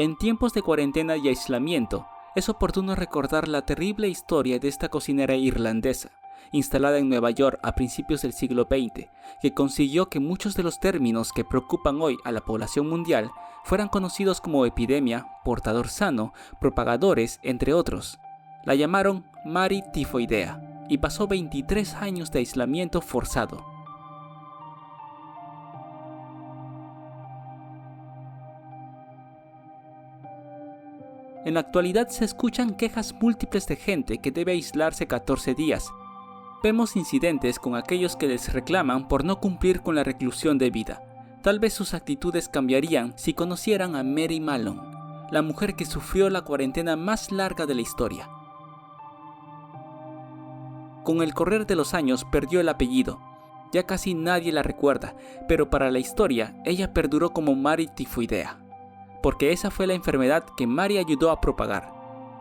En tiempos de cuarentena y aislamiento, es oportuno recordar la terrible historia de esta cocinera irlandesa, instalada en Nueva York a principios del siglo XX, que consiguió que muchos de los términos que preocupan hoy a la población mundial fueran conocidos como epidemia, portador sano, propagadores, entre otros. La llamaron Mary Tifoidea y pasó 23 años de aislamiento forzado. En la actualidad se escuchan quejas múltiples de gente que debe aislarse 14 días. Vemos incidentes con aquellos que les reclaman por no cumplir con la reclusión debida. Tal vez sus actitudes cambiarían si conocieran a Mary Mallon, la mujer que sufrió la cuarentena más larga de la historia. Con el correr de los años perdió el apellido. Ya casi nadie la recuerda, pero para la historia ella perduró como Mary Tifoidea, porque esa fue la enfermedad que Mary ayudó a propagar.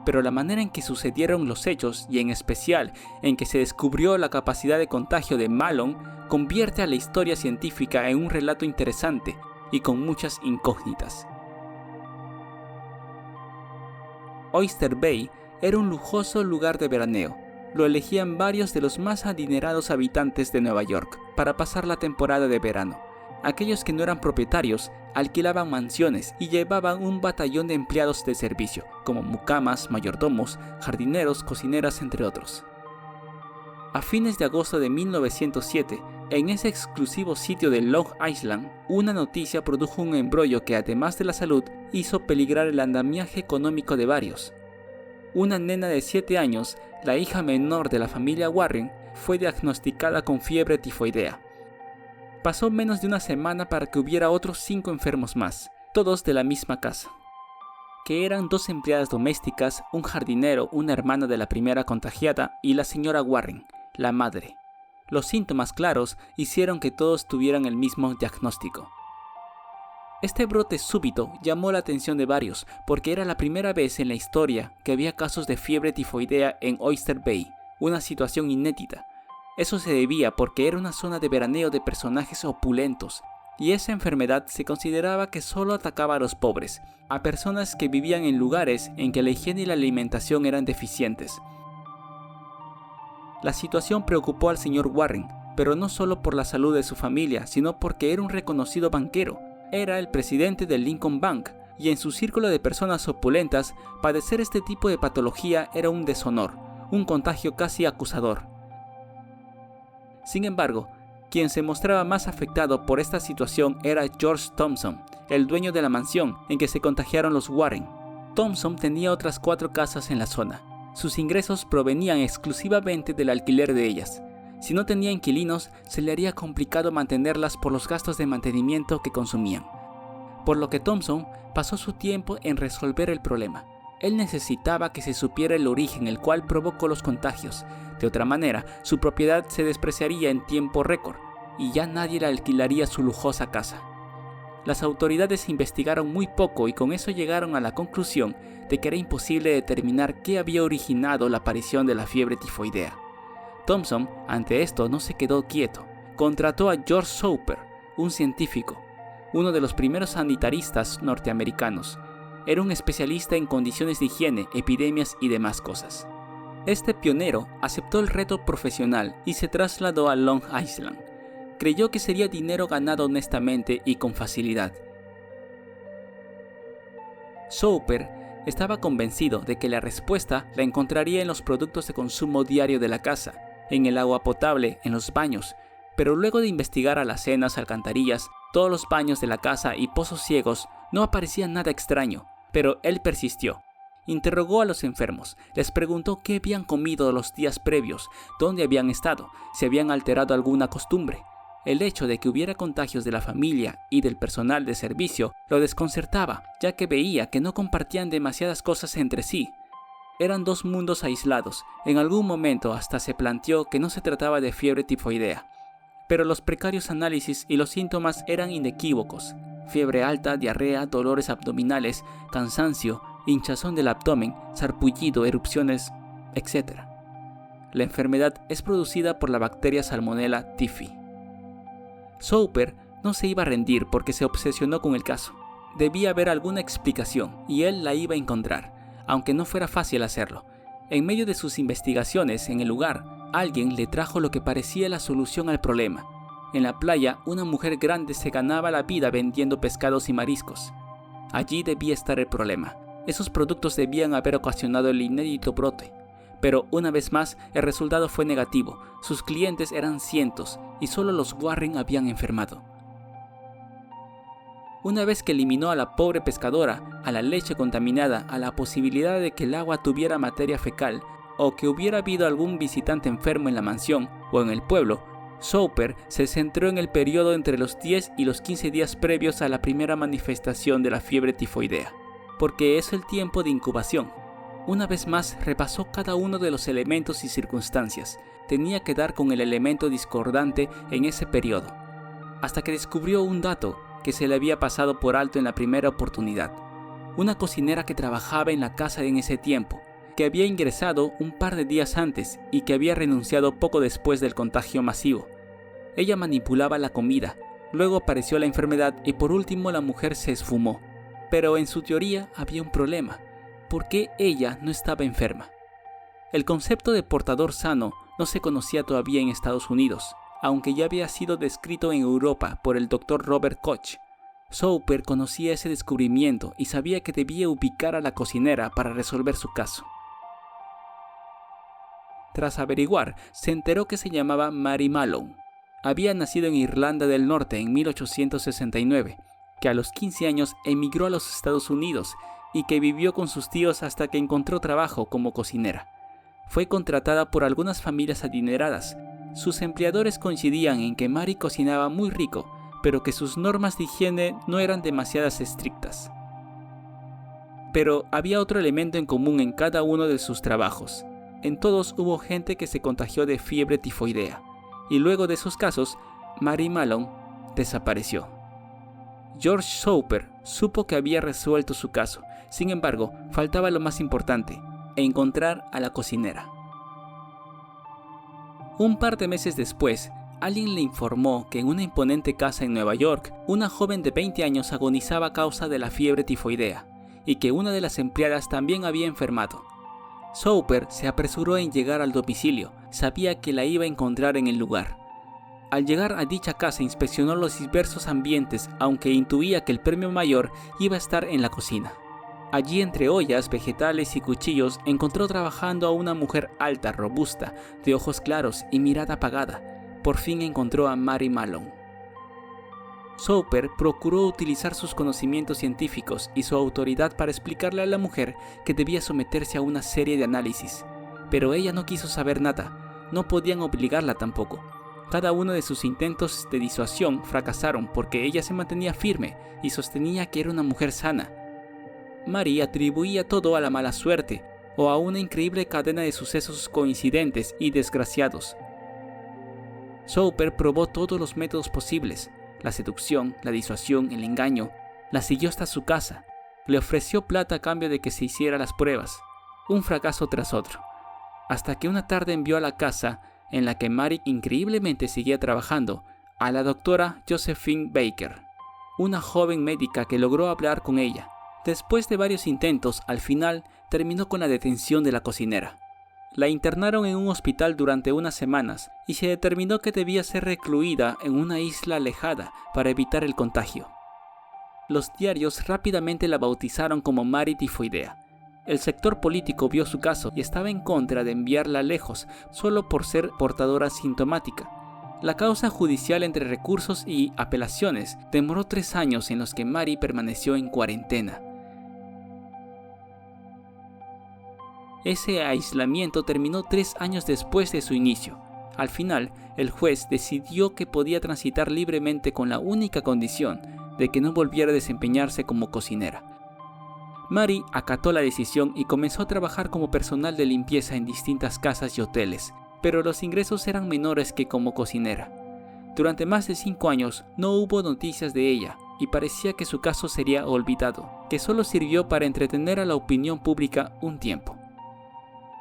Pero la manera en que sucedieron los hechos, y en especial en que se descubrió la capacidad de contagio de Mallon, convierte a la historia científica en un relato interesante y con muchas incógnitas. Oyster Bay era un lujoso lugar de veraneo. Lo elegían varios de los más adinerados habitantes de Nueva York para pasar la temporada de verano. Aquellos que no eran propietarios alquilaban mansiones y llevaban un batallón de empleados de servicio, como mucamas, mayordomos, jardineros, cocineras, entre otros. A fines de agosto de 1907, en ese exclusivo sitio de Long Island, una noticia produjo un embrollo que, además de la salud, hizo peligrar el andamiaje económico de varios. Una nena de 7 años, la hija menor de la familia Warren, fue diagnosticada con fiebre tifoidea. Pasó menos de una semana para que hubiera otros 5 enfermos más, todos de la misma casa, que eran 2 empleadas domésticas, un jardinero, una hermana de la primera contagiada y la señora Warren, la madre. Los síntomas claros hicieron que todos tuvieran el mismo diagnóstico. Este brote súbito llamó la atención de varios porque era la primera vez en la historia que había casos de fiebre tifoidea en Oyster Bay, una situación inédita. Eso se debía porque era una zona de veraneo de personajes opulentos, y esa enfermedad se consideraba que solo atacaba a los pobres, a personas que vivían en lugares en que la higiene y la alimentación eran deficientes. La situación preocupó al señor Warren, pero no solo por la salud de su familia, sino porque era un reconocido banquero. Era el presidente del Lincoln Bank, y en su círculo de personas opulentas, padecer este tipo de patología era un deshonor, un contagio casi acusador. Sin embargo, quien se mostraba más afectado por esta situación era George Thompson, el dueño de la mansión en que se contagiaron los Warren. Thompson tenía otras 4 casas en la zona. Sus ingresos provenían exclusivamente del alquiler de ellas. Si no tenía inquilinos, se le haría complicado mantenerlas por los gastos de mantenimiento que consumían. Por lo que Thompson pasó su tiempo en resolver el problema. Él necesitaba que se supiera el origen el cual provocó los contagios. De otra manera, su propiedad se despreciaría en tiempo récord y ya nadie le alquilaría su lujosa casa. Las autoridades investigaron muy poco y con eso llegaron a la conclusión de que era imposible determinar qué había originado la aparición de la fiebre tifoidea. Thompson, ante esto, no se quedó quieto. Contrató a George Soper, un científico, uno de los primeros sanitaristas norteamericanos. Era un especialista en condiciones de higiene, epidemias y demás cosas. Este pionero aceptó el reto profesional y se trasladó a Long Island. Creyó que sería dinero ganado honestamente y con facilidad. Soper estaba convencido de que la respuesta la encontraría en los productos de consumo diario de la casa, en el agua potable, en los baños, pero luego de investigar alacenas, alcantarillas, todos los baños de la casa y pozos ciegos, no aparecía nada extraño, pero él persistió. Interrogó a los enfermos, les preguntó qué habían comido los días previos, dónde habían estado, si habían alterado alguna costumbre. El hecho de que hubiera contagios de la familia y del personal de servicio lo desconcertaba, ya que veía que no compartían demasiadas cosas entre sí. Eran 2 mundos aislados. En algún momento hasta se planteó que no se trataba de fiebre tifoidea. Pero los precarios análisis y los síntomas eran inequívocos. Fiebre alta, diarrea, dolores abdominales, cansancio, hinchazón del abdomen, sarpullido, erupciones, etc. La enfermedad es producida por la bacteria Salmonella typhi. Soper no se iba a rendir porque se obsesionó con el caso. Debía haber alguna explicación y él la iba a encontrar, aunque no fuera fácil hacerlo. En medio de sus investigaciones en el lugar, alguien le trajo lo que parecía la solución al problema. En la playa, una mujer grande se ganaba la vida vendiendo pescados y mariscos. Allí debía estar el problema. Esos productos debían haber ocasionado el inédito brote. Pero una vez más, el resultado fue negativo. Sus clientes eran cientos y solo los Warren habían enfermado. Una vez que eliminó a la pobre pescadora, a la leche contaminada, a la posibilidad de que el agua tuviera materia fecal o que hubiera habido algún visitante enfermo en la mansión o en el pueblo, Soper se centró en el periodo entre los 10 y los 15 días previos a la primera manifestación de la fiebre tifoidea, porque es el tiempo de incubación. Una vez más repasó cada uno de los elementos y circunstancias. Tenía que dar con el elemento discordante en ese periodo, hasta que descubrió un dato que se le había pasado por alto en la primera oportunidad. Una cocinera que trabajaba en la casa en ese tiempo, que había ingresado un par de días antes y que había renunciado poco después del contagio masivo. Ella manipulaba la comida, luego apareció la enfermedad y por último la mujer se esfumó. Pero en su teoría había un problema. ¿Por qué ella no estaba enferma? El concepto de portador sano no se conocía todavía en Estados Unidos, aunque ya había sido descrito en Europa por el Dr. Robert Koch. Soper conocía ese descubrimiento y sabía que debía ubicar a la cocinera para resolver su caso. Tras averiguar, se enteró que se llamaba Mary Malone. Había nacido en Irlanda del Norte en 1869, que a los 15 años emigró a los Estados Unidos y que vivió con sus tíos hasta que encontró trabajo como cocinera. Fue contratada por algunas familias adineradas. Sus empleadores coincidían en que Mary cocinaba muy rico, pero que sus normas de higiene no eran demasiadas estrictas. Pero había otro elemento en común en cada uno de sus trabajos. En todos hubo gente que se contagió de fiebre tifoidea, y luego de esos casos, Mary Malone desapareció. George Soper supo que había resuelto su caso. Sin embargo, faltaba lo más importante: encontrar a la cocinera. Un par de meses después, alguien le informó que en una imponente casa en Nueva York, una joven de 20 años agonizaba a causa de la fiebre tifoidea, y que una de las empleadas también había enfermado. Soper se apresuró en llegar al domicilio, sabía que la iba a encontrar en el lugar. Al llegar a dicha casa inspeccionó los diversos ambientes, aunque intuía que el premio mayor iba a estar en la cocina. Allí, entre ollas, vegetales y cuchillos, encontró trabajando a una mujer alta, robusta, de ojos claros y mirada apagada. Por fin encontró a Mary Malone. Soper procuró utilizar sus conocimientos científicos y su autoridad para explicarle a la mujer que debía someterse a una serie de análisis. Pero ella no quiso saber nada, no podían obligarla tampoco. Cada uno de sus intentos de disuasión fracasaron porque ella se mantenía firme y sostenía que era una mujer sana. Mary atribuía todo a la mala suerte o a una increíble cadena de sucesos coincidentes y desgraciados. Soper probó todos los métodos posibles: la seducción, la disuasión, el engaño. La siguió hasta su casa. Le ofreció plata a cambio de que se hiciera las pruebas. Un fracaso tras otro. Hasta que una tarde envió a la casa, en la que Mary increíblemente seguía trabajando, a la doctora Josephine Baker, una joven médica que logró hablar con ella. Después de varios intentos, al final terminó con la detención de la cocinera. La internaron en un hospital durante unas semanas y se determinó que debía ser recluida en una isla alejada para evitar el contagio. Los diarios rápidamente la bautizaron como Mary Tifoidea. El sector político vio su caso y estaba en contra de enviarla lejos solo por ser portadora sintomática. La causa judicial entre recursos y apelaciones demoró 3 años en los que Mary permaneció en cuarentena. Ese aislamiento terminó 3 años después de su inicio. Al final, el juez decidió que podía transitar libremente con la única condición de que no volviera a desempeñarse como cocinera. Mary acató la decisión y comenzó a trabajar como personal de limpieza en distintas casas y hoteles, pero los ingresos eran menores que como cocinera. Durante más de 5 años no hubo noticias de ella y parecía que su caso sería olvidado, que solo sirvió para entretener a la opinión pública un tiempo.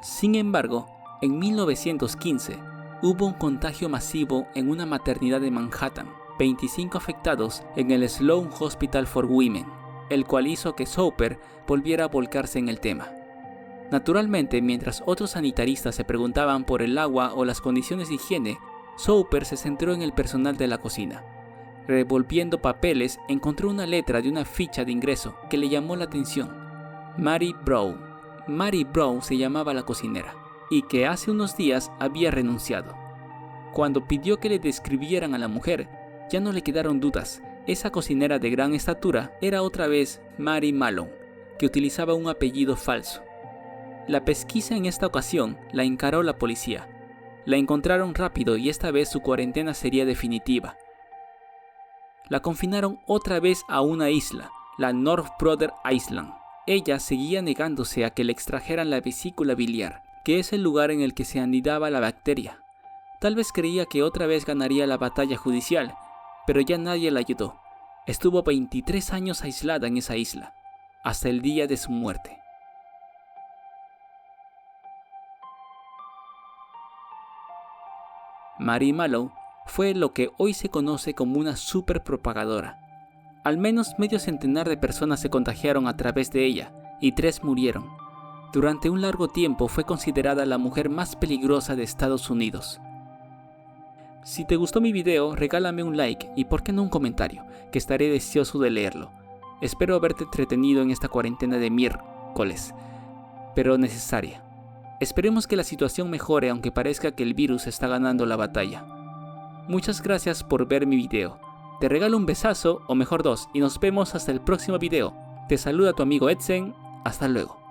Sin embargo, en 1915 hubo un contagio masivo en una maternidad de Manhattan, 25 afectados en el Sloan Hospital for Women. el cual hizo que Soper volviera a volcarse en el tema. Naturalmente, mientras otros sanitaristas se preguntaban por el agua o las condiciones de higiene, Soper se centró en el personal de la cocina. Revolviendo papeles, encontró una letra de una ficha de ingreso que le llamó la atención. Mary Brown. Mary Brown se llamaba la cocinera, y que hace unos días había renunciado. Cuando pidió que le describieran a la mujer, ya no le quedaron dudas. Esa cocinera de gran estatura era otra vez Mary Malone, que utilizaba un apellido falso. La pesquisa en esta ocasión la encaró la policía. La encontraron rápido y esta vez su cuarentena sería definitiva. La confinaron otra vez a una isla, la North Brother Island. Ella seguía negándose a que le extrajeran la vesícula biliar, que es el lugar en el que se anidaba la bacteria. Tal vez creía que otra vez ganaría la batalla judicial, pero ya nadie la ayudó. Estuvo 23 años aislada en esa isla, hasta el día de su muerte. Mary Malone fue lo que hoy se conoce como una superpropagadora. Al menos medio centenar de personas se contagiaron a través de ella y 3 murieron. Durante un largo tiempo fue considerada la mujer más peligrosa de Estados Unidos. Si te gustó mi video, regálame un like y por qué no un comentario, que estaré deseoso de leerlo. Espero haberte entretenido en esta cuarentena de miércoles, pero necesaria. Esperemos que la situación mejore aunque parezca que el virus está ganando la batalla. Muchas gracias por ver mi video. Te regalo un besazo, o mejor 2, y nos vemos hasta el próximo video. Te saluda tu amigo Edsen. Hasta luego.